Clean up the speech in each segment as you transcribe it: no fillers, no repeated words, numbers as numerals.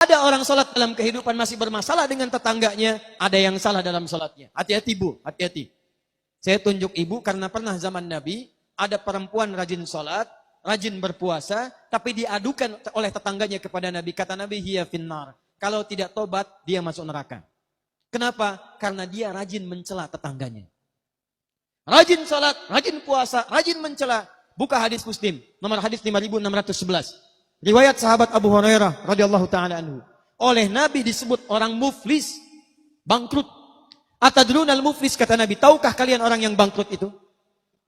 Ada orang sholat dalam kehidupan masih bermasalah dengan tetangganya, ada yang salah dalam sholatnya. Hati-hati bu, hati-hati. Saya tunjuk ibu karena pernah zaman Nabi, ada perempuan rajin sholat, rajin berpuasa, tapi diadukan oleh tetangganya kepada Nabi. Kata Nabi, hiya finnar. Kalau tidak tobat, dia masuk neraka. Kenapa? Karena dia rajin mencela tetangganya. Rajin sholat, rajin puasa, rajin mencela. Buka hadis Muslim, nomor hadis 5611. Riwayat sahabat Abu Hurairah radhiyallahu taala anhu. Oleh Nabi disebut orang muflis, bangkrut. Atadrunal muflis, kata Nabi, tahukah kalian orang yang bangkrut itu?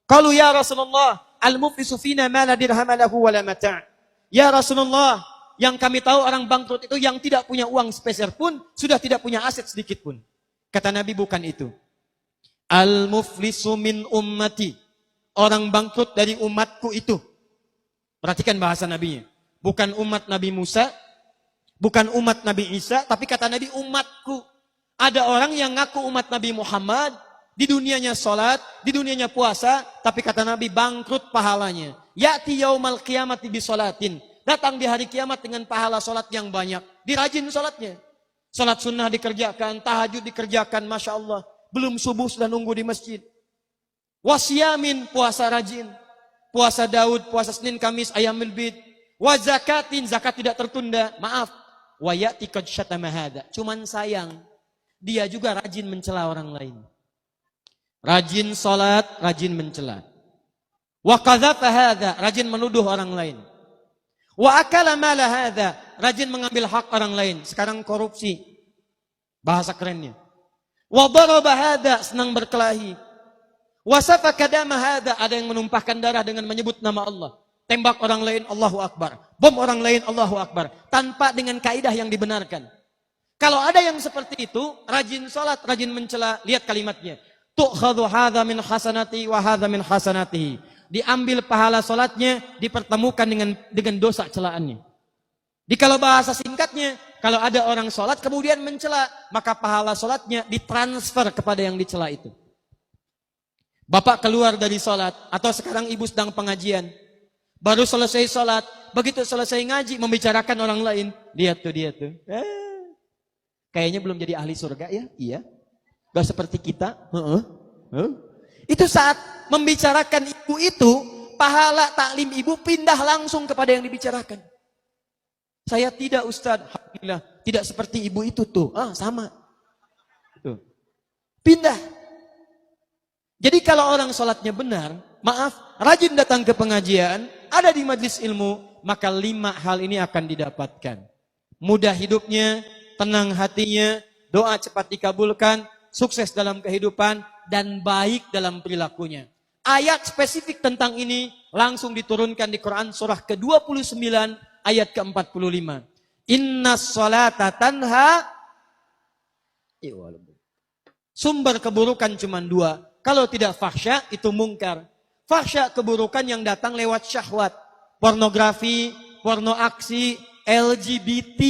Qalu ya Rasulullah, al-muflisu fina ma la dirham lahu wa la mata'. Ya Rasulullah, yang kami tahu orang bangkrut itu yang tidak punya uang sepeser pun, sudah tidak punya aset sedikit pun. Kata Nabi, bukan itu. Al-muflisu min ummati. Orang bangkrut dari umatku itu. Perhatikan bahasa Nabinya. Bukan umat Nabi Musa, bukan umat Nabi Isa, tapi kata Nabi umatku. Ada orang yang ngaku umat Nabi Muhammad, di dunianya sholat, di dunianya puasa, tapi kata Nabi bangkrut pahalanya. Ya'ti yaumal qiyamati bisolatin. Datang di hari kiamat dengan pahala sholat yang banyak. Dirajin sholatnya. Sholat sunnah dikerjakan, tahajud dikerjakan, Masya Allah. Belum subuh sudah nunggu di masjid. Wasyamin, puasa rajin. Puasa Daud, puasa Senin, Kamis, Ayamul Bid. Wa zakatin, zakat tidak tertunda. Maaf. Wa ya'ti qad syatama hadza. Cuman sayang, dia juga rajin mencela orang lain. Rajin salat, rajin mencela. Wa qadzafa hadza, rajin menuduh orang lain. Wa akala mala hadza, rajin mengambil hak orang lain. Sekarang korupsi. Bahasa kerennya. Wa daraba hadza, senang berkelahi. Wa safaka dama hadza, ada yang menumpahkan darah dengan menyebut nama Allah. Tembak orang lain, Allahu Akbar. Bom orang lain, Allahu Akbar. Tanpa dengan kaidah yang dibenarkan. Kalau ada yang seperti itu, rajin sholat, rajin mencela, lihat kalimatnya. Tu'khadhu hadza min hasanati wa hadza min hasanatihi. Diambil pahala sholatnya, dipertemukan dengan dosa celaannya. Kalau bahasa singkatnya, kalau ada orang sholat kemudian mencela, maka pahala sholatnya ditransfer kepada yang dicela itu. Bapak keluar dari sholat, atau sekarang ibu sedang pengajian. Baru selesai sholat, begitu selesai ngaji, membicarakan orang lain. Lihat tuh, dia tuh. Kayaknya belum jadi ahli surga ya? Iya. Gak seperti kita. Itu saat membicarakan ibu itu, pahala taklim ibu pindah langsung kepada yang dibicarakan. Saya tidak Ustadz, alhamdulillah, tidak seperti ibu itu tuh. Sama. Tuh. Pindah. Jadi kalau orang sholatnya benar, maaf, rajin datang ke pengajian, ada di majlis ilmu, maka 5 hal ini akan didapatkan. Mudah hidupnya, tenang hatinya, doa cepat dikabulkan, sukses dalam kehidupan, dan baik dalam perilakunya. Ayat spesifik tentang ini langsung diturunkan di Quran surah ke-29 ayat ke-45. Innas sholata tanha. Sumber keburukan cuma 2. Kalau tidak fahsya, itu mungkar. Fahsya, keburukan yang datang lewat syahwat. Pornografi, porno aksi, LGBT.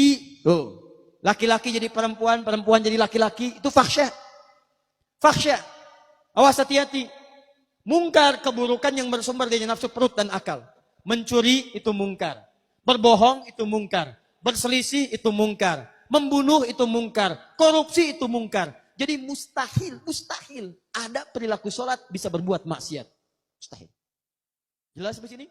Laki-laki jadi perempuan, perempuan jadi laki-laki. Itu fahsya. Fahsya. Awas, hati-hati. Mungkar, keburukan yang bersumber dari nafsu perut dan akal. Mencuri, itu mungkar. Berbohong, itu mungkar. Berselisih, itu mungkar. Membunuh, itu mungkar. Korupsi, itu mungkar. Jadi mustahil ada perilaku sholat bisa berbuat maksiat. Mustahil. Jelas di sini?